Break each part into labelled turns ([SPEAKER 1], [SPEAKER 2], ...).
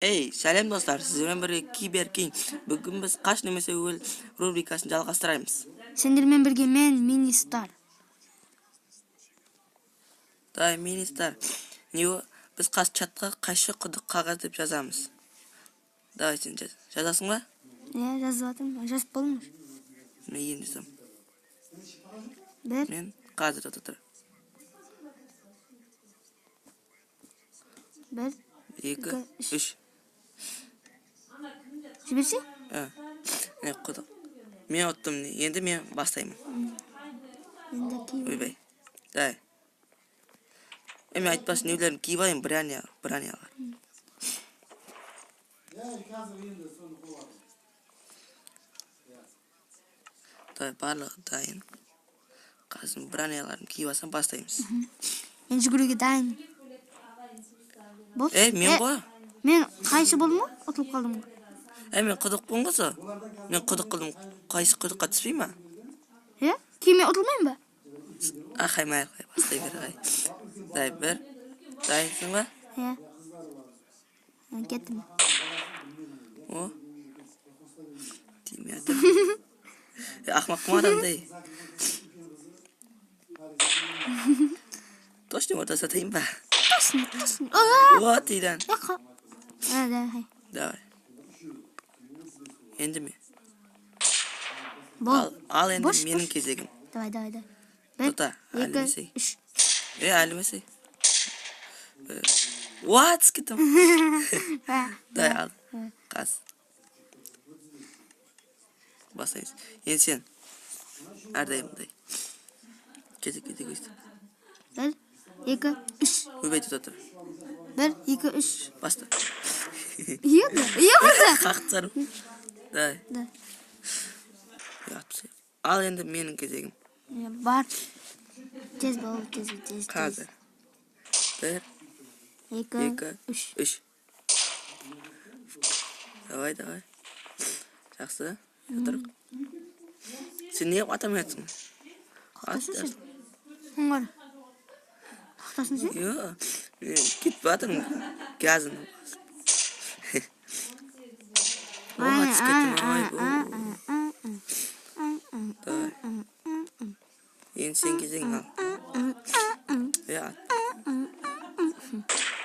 [SPEAKER 1] Ey, сәлем достар, сіздермен бірге киберкинг. Бүгін біз қаш немесе өл рубрикасын жалғастыраймыз.
[SPEAKER 2] Сендермен бірге мен министар.
[SPEAKER 1] Дай, министар. Біз қаш чатқа қайшы құдық қағаз деп жазамыз. Давай, сен жазасың ба?
[SPEAKER 2] Жазып жатырмын. Жазып болдым.
[SPEAKER 1] Мен енді жазам. Мен қазір отыр.
[SPEAKER 2] 1,
[SPEAKER 1] 2, 3.
[SPEAKER 2] Жіберсей?
[SPEAKER 1] Не құдық. Мен оттым, енді мен бастаймын. Ойбай. Дай. Мен айтпасын, неулерін киіп алайын, бранялар. Дай, барлығы дайын. Қазір браняларын киіп алсам бастаймыз.
[SPEAKER 2] Мен жүгіруге дайын.
[SPEAKER 1] Мен ғой?
[SPEAKER 2] Мен қайшы болдым ма? Ұтылып қалдым ғой.
[SPEAKER 1] Мен құдық болың ғызы. Мен құдық қылдым. Қайсы құдыққа түспей ма?
[SPEAKER 2] Кейін мен ұтылмайым ба?
[SPEAKER 1] Қаймай, бастай бер. Дай, бір. Дайынсың ба?
[SPEAKER 2] Кеттім.
[SPEAKER 1] О. Тиме атыр. Ақмақ қымадамдай. Точно ортасы атайын ба?
[SPEAKER 2] Точно.
[SPEAKER 1] О, тидан.
[SPEAKER 2] Давай.
[SPEAKER 1] Енді ме?
[SPEAKER 2] Бол.
[SPEAKER 1] Ал енді менің кезегім.
[SPEAKER 2] Давай.
[SPEAKER 1] Тота,
[SPEAKER 2] 1, 2,
[SPEAKER 1] әлімесей.
[SPEAKER 2] 3.
[SPEAKER 1] Әлімесей. What? Скетім. Дай, ал. Қаз. Басайыз. Енді сен. Әрдайымдай. Кезек өсті.
[SPEAKER 2] 1, 2, 3.
[SPEAKER 1] Өбейті тұтыр.
[SPEAKER 2] 1, 2, 3.
[SPEAKER 1] Баста.
[SPEAKER 2] Еді.
[SPEAKER 1] Қақтарым. Дай. Ал енді менің кезегім.
[SPEAKER 2] Бар. Тез бол.
[SPEAKER 1] Қазір. 1, 2, 3. Давай. Жақсы. Отырық. Сен не атамай атсың?
[SPEAKER 2] Қақтасын сен. Қоңғар. Қақтасын сен?
[SPEAKER 1] Кетіп батырмын. Газын. Енді сен кезегін ал.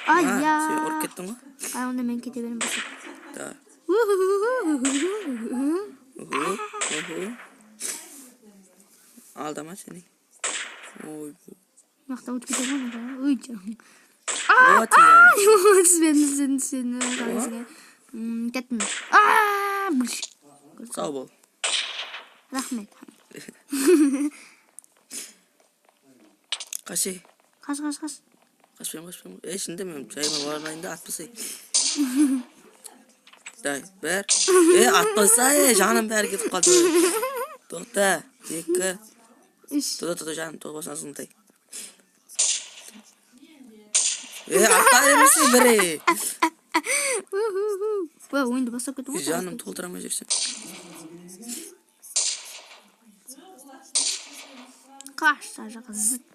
[SPEAKER 1] Сен ұрып кеттің ғой?
[SPEAKER 2] Онда мен кете берем басып.
[SPEAKER 1] Алдама сені.
[SPEAKER 2] Мақта өтіп кете ғой. Ой, жаң. Сен. Кеттім.
[SPEAKER 1] Сау бол.
[SPEAKER 2] Рахмет.
[SPEAKER 1] Қаши.
[SPEAKER 2] Қаш.
[SPEAKER 1] Қашпайым. Шынды мен жайма бармайында атпасай. Дай, бір. Атпасай, жаным бәрі кетіп қалды. Тоқта, 2.
[SPEAKER 2] 3.
[SPEAKER 1] Тоқта, жаным, тоқпасына сынтай. Атпай емесі бірі.
[SPEAKER 2] Ойынды бастап кеттім ғой.
[SPEAKER 1] Жаным толтырамай жүрсің.
[SPEAKER 2] Қашта жақы зыт.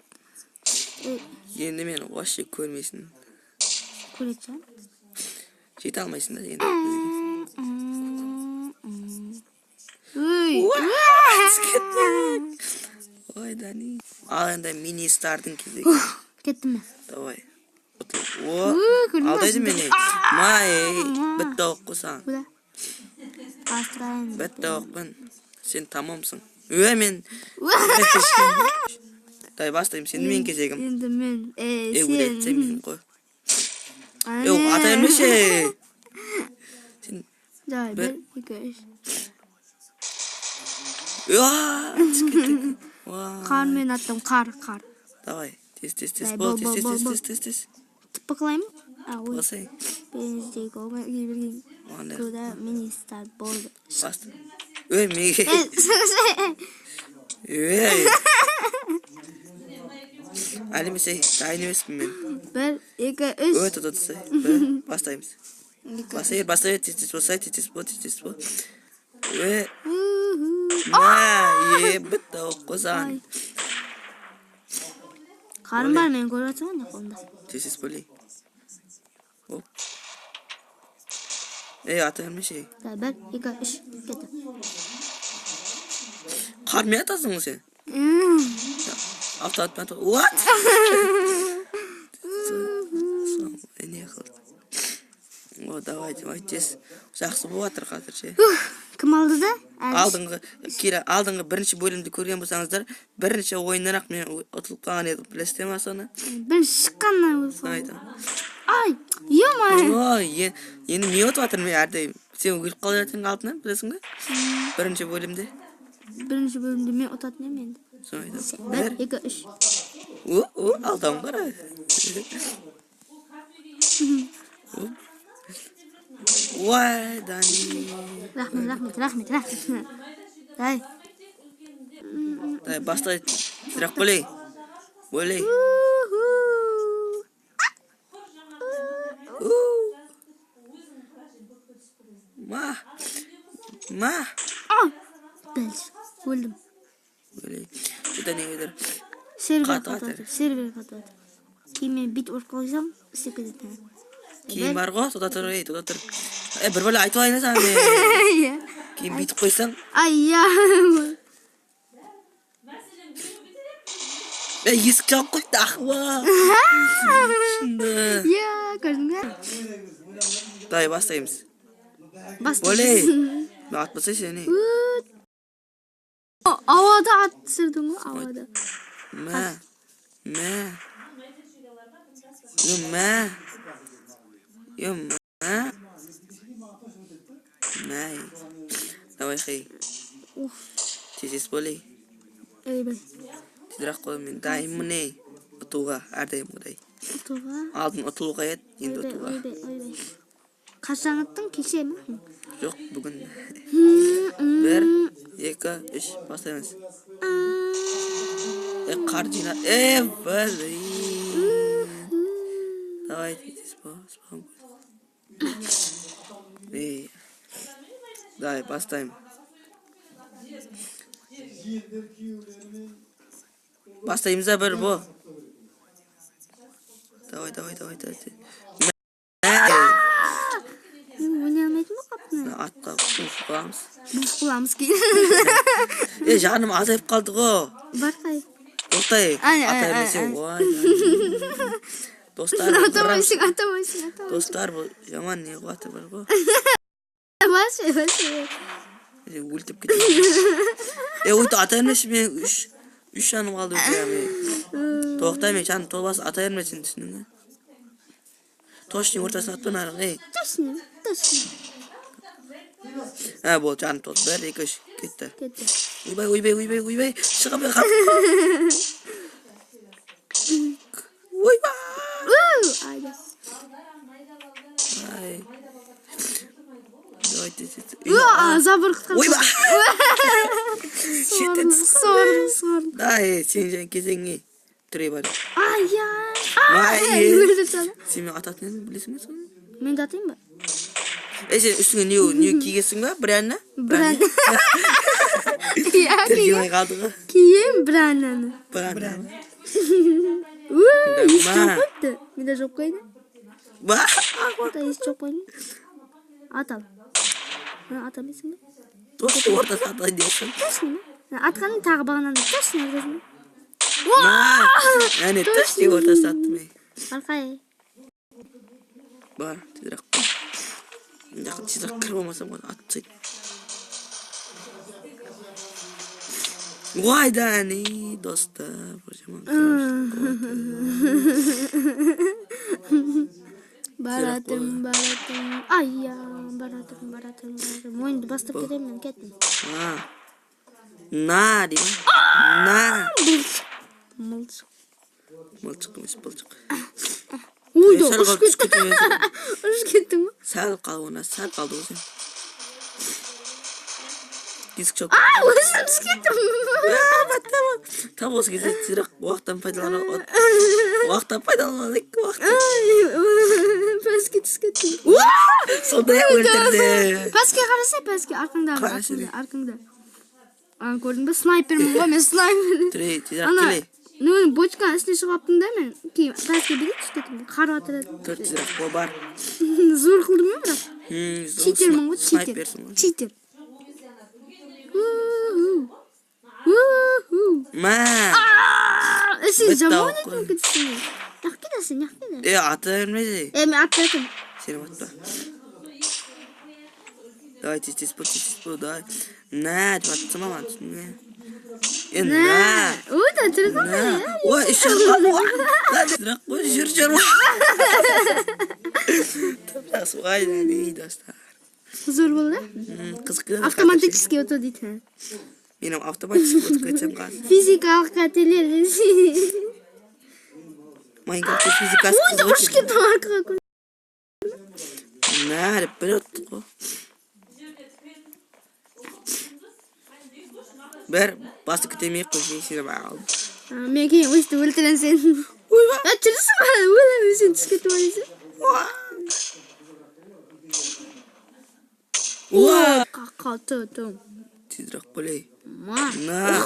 [SPEAKER 1] Енді мен вообще көрмейсің.
[SPEAKER 2] Көрет жан.
[SPEAKER 1] Жете алмайсың да енді. Ой, Дани. Ал енді министардың кезегі.
[SPEAKER 2] Кеттім мен.
[SPEAKER 1] Давай. Алдайды мені. Бітті оққысаң. Бітті оқпын. Сен тамамсың. Мен. Дай бастайым, сен мен кезегім.
[SPEAKER 2] Енді мен.
[SPEAKER 1] Өлет, сен мен қой. Ата емесе.
[SPEAKER 2] Давай, 1, 2, 3. Қар мен аттым, қар.
[SPEAKER 1] Давай, тез бол, тез.
[SPEAKER 2] Тіпі қылайым?
[SPEAKER 1] Басай.
[SPEAKER 2] Беніздегі оған келберген көда министар болды.
[SPEAKER 1] Басты. Меге. Әлімесей, дайын емеспін мен.
[SPEAKER 2] 1, 2, 3.
[SPEAKER 1] Тұтысай. Бастаймыз. Бастай, тез бол. Бітті оққызан.
[SPEAKER 2] Қарым бар, мен көріп жатсың ғой, не қолында.
[SPEAKER 1] Тез болей. ата бермеші.
[SPEAKER 2] Да, 1, 2, 3, кетті.
[SPEAKER 1] Қармен атасың ғой сен? Автоатпен атасың. What? Не қылды. О, давайте, тез. Жақсы болып жатыр қазір ше.
[SPEAKER 2] Кім алды да?
[SPEAKER 1] Алдыңғы бірінші бөлімді көрген болсаңыздар, бірінші ойыннан-ақ мен ұтылып қалған едім. Білесіздер ме соны?
[SPEAKER 2] Бірінші шыққаннан өзі.
[SPEAKER 1] Айтам.
[SPEAKER 2] Ай, ема.
[SPEAKER 1] Ой, енді не ұтып жатырмын мен әрдайым. Сен өліп қалып жатырсың алдынан, білесің бе? Бірінші бөлімде.
[SPEAKER 2] Бірінші бөлімде мен ұтатын ем енді.
[SPEAKER 1] Соны айтам.
[SPEAKER 2] 1, 2, 3.
[SPEAKER 1] Алдам қара. Ой, Дани.
[SPEAKER 2] Рахмет. Дай.
[SPEAKER 1] Дай, бастай. Сұрақ бөлей. Ма.
[SPEAKER 2] Бәлш, өлдім.
[SPEAKER 1] Бөлей. Бұда не кедір?
[SPEAKER 2] Сервер қатады. Кейін мен бит ұрып қалсам, істеп кетеді.
[SPEAKER 1] Кейін бар ғой, тода тұр. Бір бөлі айтып алайын саған. Кейін битіп қойсаң.
[SPEAKER 2] Айя.
[SPEAKER 1] Есік жауып қойды, ақыма. Шынды.
[SPEAKER 2] Көрдің бе?
[SPEAKER 1] Дай, бастаймыз.
[SPEAKER 2] Бастаймыз.
[SPEAKER 1] Мен атпаса сені.
[SPEAKER 2] Ауада ат түсірдің ғой, ауада.
[SPEAKER 1] Давай, хей. Тезес болей. Тезірақ қой, мен дайым мұне. Ұтуға, әрдайым құдай.
[SPEAKER 2] Ұтуға?
[SPEAKER 1] Алдын ұтылуға ет, енді ұтуға.
[SPEAKER 2] Қашан ұттың, кеше ме?
[SPEAKER 1] Жоқ, бүгін. 1, 2, 3, бастаймыз. Қар жина. Блин. Давай, тез спам. Давай, бастайым. Бастаймыза бір бұл. Давай.
[SPEAKER 2] Ойнай алмайтын ба қапны?
[SPEAKER 1] Атқа қуламыз.
[SPEAKER 2] Қуламыз кейін.
[SPEAKER 1] Жаным азайып қалды ғой.
[SPEAKER 2] Бар қай?
[SPEAKER 1] Тоқтай. Атаймесе, ой. Достар.
[SPEAKER 2] Атамайсың.
[SPEAKER 1] Достар бұл жаман не қуаты бар ғой.
[SPEAKER 2] Басы.
[SPEAKER 1] Өлтіп кетті. Ойты атаймесе мен 3 жаным қалды өте. Тоқтай мен жаным толбасы атаймесін түсінің. Точный ортасын атпен арғы.
[SPEAKER 2] Точно.
[SPEAKER 1] Бұл жаным толды. 1, 2, 3 кетті. Ойбай. Шыға бай қап. Ойбай. Давайте.
[SPEAKER 2] Забыр қытқан.
[SPEAKER 1] Ойбай.
[SPEAKER 2] Сорым.
[SPEAKER 1] Дай, сен жән кезеңе. Түрей бар. Сен мен ататын едің, білесің бе соны?
[SPEAKER 2] Мен де атайын ба?
[SPEAKER 1] Сен үстіңе не кигесің ба? Бірәнні?
[SPEAKER 2] Бірәнні.
[SPEAKER 1] Тіргемей қалды ғой.
[SPEAKER 2] Кием бірәнні. Еш жоқ қойды. Мен де жоқ қойды.
[SPEAKER 1] Ба?
[SPEAKER 2] Еш жоқ қойды. Атал. Атамайсың ба?
[SPEAKER 1] Тоқты ортасы атайын дейсің.
[SPEAKER 2] Точно ма? Атқаның тағы бағынан да точно ортасы ма?
[SPEAKER 1] Әне точно ортасы атты ме?
[SPEAKER 2] Арқай.
[SPEAKER 1] Бар, тезірақ қой. Тезірақ кір болмасам ғой, атсайды. Ой, Дани, достар.
[SPEAKER 2] Баратым. Айя, баратым. Мойынды бастап кетемін, мен кеттім.
[SPEAKER 1] На, деймін. На. Мылшық емес, бұлшық.
[SPEAKER 2] Ойда,
[SPEAKER 1] ұшып
[SPEAKER 2] кеттің ма?
[SPEAKER 1] Сәл қалды өзің. Есік жоқ.
[SPEAKER 2] Өзім түсіп кеттім.
[SPEAKER 1] Там осы кезде тезірек уақыттан пайдаланайық.
[SPEAKER 2] Пәске түсіп кеттім.
[SPEAKER 1] Сондай өлтірді.
[SPEAKER 2] Пәске қарасай, пәске арқыңда. Көрдің бе, снайпермін ғой, мен снайпер.
[SPEAKER 1] Тезірек келей.
[SPEAKER 2] Ну, бочканы ішіне шығаптым да мен. Кейін пәске бере түскетім. Қару атырады.
[SPEAKER 1] 400 қол бар.
[SPEAKER 2] Зор қылдым ба бірақ? Читермін ғой, читер.
[SPEAKER 1] Снайперсің ғой.
[SPEAKER 2] Читер.
[SPEAKER 1] Ма.
[SPEAKER 2] Сен жаман екен кетсің. Нақ кетесің, нақ кетесің.
[SPEAKER 1] Ата бермейді.
[SPEAKER 2] Мен атпайтым.
[SPEAKER 1] Сені атпа. Давай, тез по, давай. На, деп атсам аман түсіне. На.
[SPEAKER 2] Ой, да, тұрған ба?
[SPEAKER 1] Ой, іші қалды ғой. Бірақ қой, жүр. Жақсы ғайды, не достар.
[SPEAKER 2] Зор болды?
[SPEAKER 1] Қызық.
[SPEAKER 2] Автоматически өту дейді.
[SPEAKER 1] Менің автоматически өтіп кетсем қазір.
[SPEAKER 2] Физикалық қателер.
[SPEAKER 1] Майнкрафтте физикасы
[SPEAKER 2] Ой, да,
[SPEAKER 1] қызық
[SPEAKER 2] ұшып кеттім арқаға көз.
[SPEAKER 1] На, деп бір өттік қой. Бір басты күтемей қой, сені бағалды.
[SPEAKER 2] Мен кейін өсті өлтірен сен.
[SPEAKER 1] Ойба.
[SPEAKER 2] Жүрсің ба? Өлі сен түскетіп алайсың.
[SPEAKER 1] Уа!
[SPEAKER 2] Қаққаты, том.
[SPEAKER 1] Тезірек болей.
[SPEAKER 2] Ма.
[SPEAKER 1] На.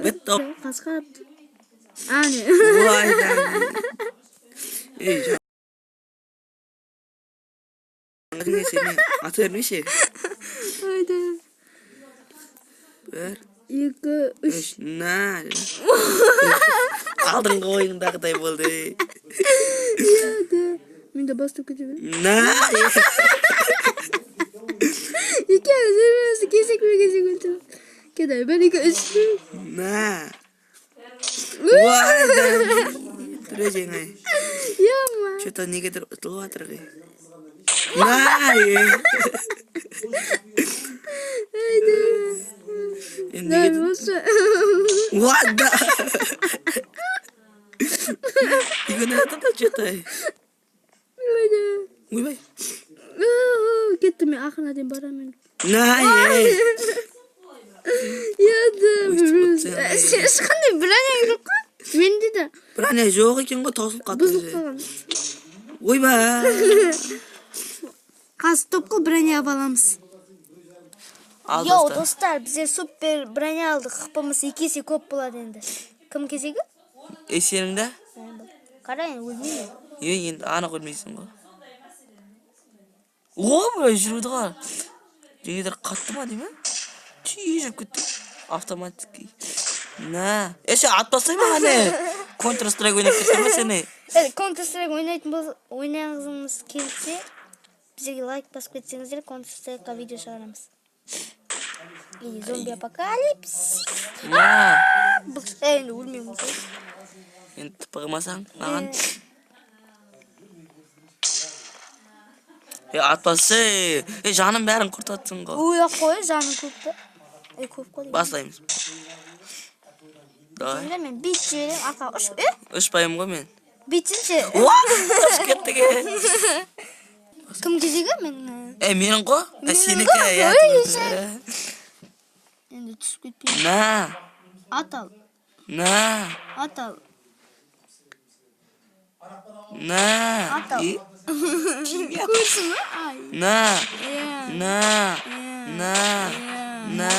[SPEAKER 1] Бітті.
[SPEAKER 2] Қасқарапты. Не.
[SPEAKER 1] Уай, ей, жаңа сені аты бермеші.
[SPEAKER 2] Айда.
[SPEAKER 1] Бір.
[SPEAKER 2] 2, 3.
[SPEAKER 1] На. Алдыңғы ойыңдағыдай болды.
[SPEAKER 2] Мен де бастып кете берем.
[SPEAKER 1] На.
[SPEAKER 2] Екеуі жүрмесі кесек өтіп. Кедай, 1, 2, 3.
[SPEAKER 1] На. Уай, түрі жеңай.
[SPEAKER 2] Яма.
[SPEAKER 1] Что-то негедір ұтылып атыр ғой. На.
[SPEAKER 2] Да, осы.
[SPEAKER 1] What the? Игон атады что-то. Ойбай.
[SPEAKER 2] Кетті мен ақырына дейін барамын.
[SPEAKER 1] На.
[SPEAKER 2] Сен ешқандай броняң жоқ қой? Менде де.
[SPEAKER 1] Броня жоқ екен ғой, тосылып қалды.
[SPEAKER 2] Бұзылып қалған.
[SPEAKER 1] Ойбай.
[SPEAKER 2] Қазір топ қой броня аламыз. Йоу, достар, бізе супер броня алдық. Қыпымыз 2 есе көп болады енді. Кім кезегі?
[SPEAKER 1] Сенің да?
[SPEAKER 2] Қарайын, өлмеймін.
[SPEAKER 1] Енді анық өлмейсің ғой. Ой, жүруді ға. Жегедер қатты ма деймі? Түйе жүріп кетті. Автоматики. На. Сен атпастай ма ғане? Counter-Strike ойнап кетті ма сені?
[SPEAKER 2] Counter-Strike ойнағыңыз келсе, бізге лайк басып кетсеңіздер, Counter-Strike'қа видео шығарамыз. Или зомби-апокалипсис.
[SPEAKER 1] На.
[SPEAKER 2] Бұл енді өлмейміз.
[SPEAKER 1] Енді тұпығымасаң, маған. Атпасы. Жаным бәрін құртатсың ғой.
[SPEAKER 2] Ой, қой, жаным көпті. Көп қой.
[SPEAKER 1] Бастаймыз. Давай.
[SPEAKER 2] Мен бит жіберем, арқа ұш.
[SPEAKER 1] Ұшпайым ғой мен.
[SPEAKER 2] Битінші.
[SPEAKER 1] Ұш кеттіге.
[SPEAKER 2] Кім кезегі мен?
[SPEAKER 1] Менің ғой? Сенікі.
[SPEAKER 2] Енді түсіп кетпеймін.
[SPEAKER 1] На.
[SPEAKER 2] Атал.
[SPEAKER 1] На.
[SPEAKER 2] Атал.
[SPEAKER 1] На.
[SPEAKER 2] Атал. Көрсің ме?
[SPEAKER 1] На. На. На. На.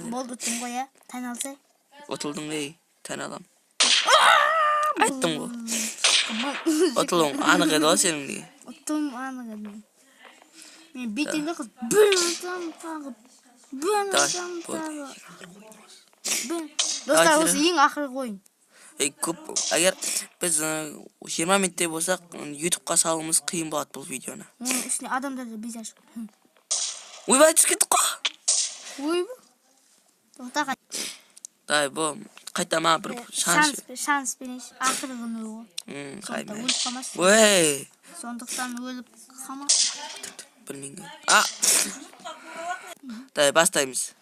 [SPEAKER 2] Болды тұм ғой, тән алсай.
[SPEAKER 1] Отылдың ей, тән алам. Айттым ғой. Отылың анық еді ғой сенің де.
[SPEAKER 2] Отым анық еді. Мен бетіңді қыз бір атам тағы. Бір атам тағы. Достар, осы ең ақырғы ойын.
[SPEAKER 1] Көп, әгер біз 20 минутте болсақ, YouTube'қа салымыз қиын болады бұл видеоны.
[SPEAKER 2] Үстіне адамдарды безаш.
[SPEAKER 1] Ойбай, түс кеттік қой.
[SPEAKER 2] Ойбай. Тоқтаға.
[SPEAKER 1] Дай, бұл, қайтама бір
[SPEAKER 2] шанс береш. Ақырғыны ғой.
[SPEAKER 1] Қайма.
[SPEAKER 2] Өліп қамас.
[SPEAKER 1] Ой.
[SPEAKER 2] Сондықтан өліп қамас.
[SPEAKER 1] Білмейін. Дай, бастаймыз.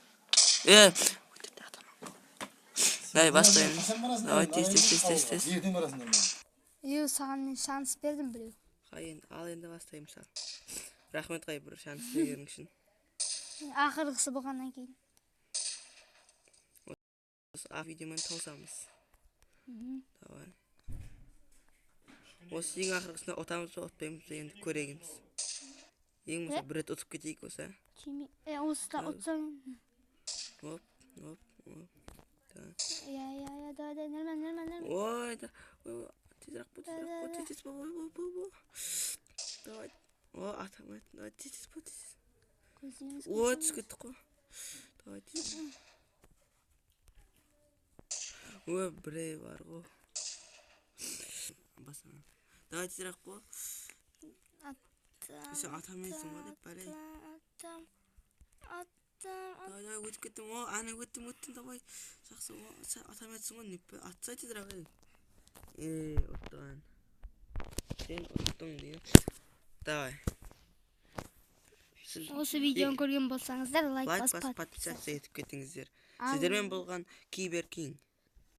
[SPEAKER 1] Дай, бастаймыз. Давай, тез.
[SPEAKER 2] Саған мен шанс бердім біреу.
[SPEAKER 1] Ал енді бастаймыз. Рахмет қай бір шанс бергенің үшін.
[SPEAKER 2] Ақырғысы болғаннан кейін.
[SPEAKER 1] Видеомен таусамыз. Давай. Осы ең ақырғысына отамыз ба, отпаймыз ба енді көрегіміз. Ең болса бір рет ұтып кетейік осы.
[SPEAKER 2] Осыда ұтсаң.
[SPEAKER 1] Оп.
[SPEAKER 2] Давай, нормально.
[SPEAKER 1] Ой, да. Тезірек бол. Давай. О, атамай. Давай, тез бол. Ой, түсіп кеттік қой. Давай, тез. Ой, бірей бар ғой. Басам. Давай, тезірек бол. Сен атамайсың ғой деп бәлей. Давай, өтіп кеттім. О, ана өттім. Давай. Жақсы, сен атамайсың ғой деп атсай тезірек. Оттаған. Сен оттың дейін. Давай.
[SPEAKER 2] Осы видеоны көрген болсаңыздар, лайк
[SPEAKER 1] басып, подписация етіп кетіңіздер. Сіздермен болған Кибер Кинг.